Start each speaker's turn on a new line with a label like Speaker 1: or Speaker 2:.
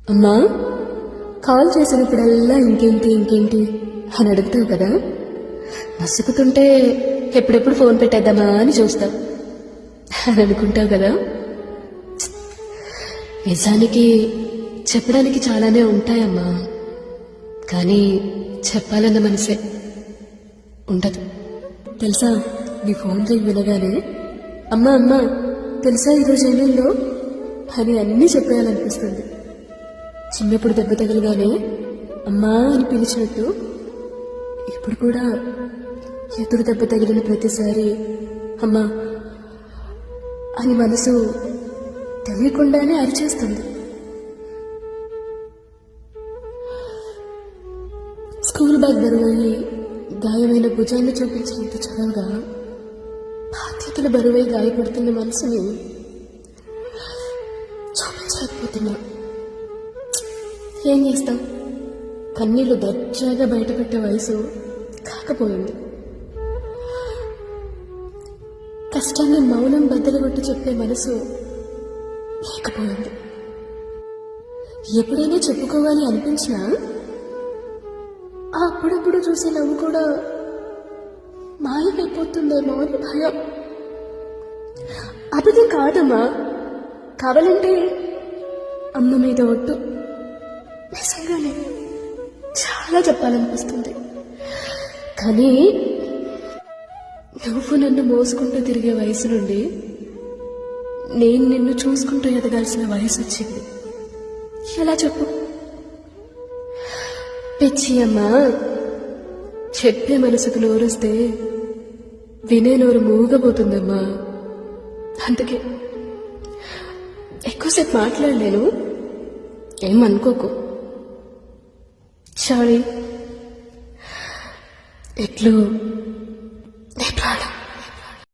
Speaker 1: అమ్మా, కాల్ చేసినప్పుడల్లా ఇంకేంటి ఇంకేంటి అని అడుగుతావు కదా. నసుకుతుంటే ఎప్పుడెప్పుడు ఫోన్ పెట్టేద్దామా అని చూస్తావు అని అనుకుంటావు కదా. నిజానికి చెప్పడానికి చాలానే ఉంటాయమ్మా, కానీ చెప్పాలన్న మనసే ఉండదు. తెలుసా, నీ ఫోన్ రింగ్ వినగానే అమ్మా అమ్మా తెలుసా ఈరోజు ఏమైందో అని అన్నీ చెప్పేయాలనిపిస్తుంది. చిన్నప్పుడు దెబ్బ తగలగానే అమ్మా అని పిలిచినట్టు ఇప్పుడు కూడా ఎదురు దెబ్బ తగిలిన ప్రతిసారి అమ్మా అని మనసు తెలియకుండానే అరిచేస్తుంది. స్కూల్ బ్యాగ్ బరువై గాయమైన భుజాన్ని చూపించినంత చదవగా బాధ్యతల బరువై గాయపడుతున్న మనసుని చూపించలేకపోతున్నా. ఏం చేస్తాం, కన్నీళ్లు దర్జాగా బయటపెట్టే వయసు కాకపోయింది. కష్టాన్ని మౌనం బద్దలుగొట్టి చెప్పే మనసు లేకపోయింది. ఎప్పుడైనా చెప్పుకోవాలి అనిపించినా అప్పుడప్పుడు చూసే నవ్వు కూడా మాయమైపోతుందేమో అని భయం. అది కాదమ్మా, కావాలంటే అమ్మ మీద ఒట్టు, నిజంగానే చాలా చెప్పాలనిపిస్తుంది. కానీ నువ్వు నన్ను మోసుకుంటూ తిరిగే వయసు నుండి నేను నిన్ను చూసుకుంటూ ఎదగాల్సిన వయసు వచ్చింది. ఎలా చెప్పు? పిచ్చి అమ్మా, చెప్పే మనసుకు నోరుస్తే వినే నోరు మూగబోతుందమ్మా. అందుకే ఎక్కువసేపు మాట్లాడలేను, ఏమనుకోకు. సారీ. ఎట్లు నీ ప్రాణం.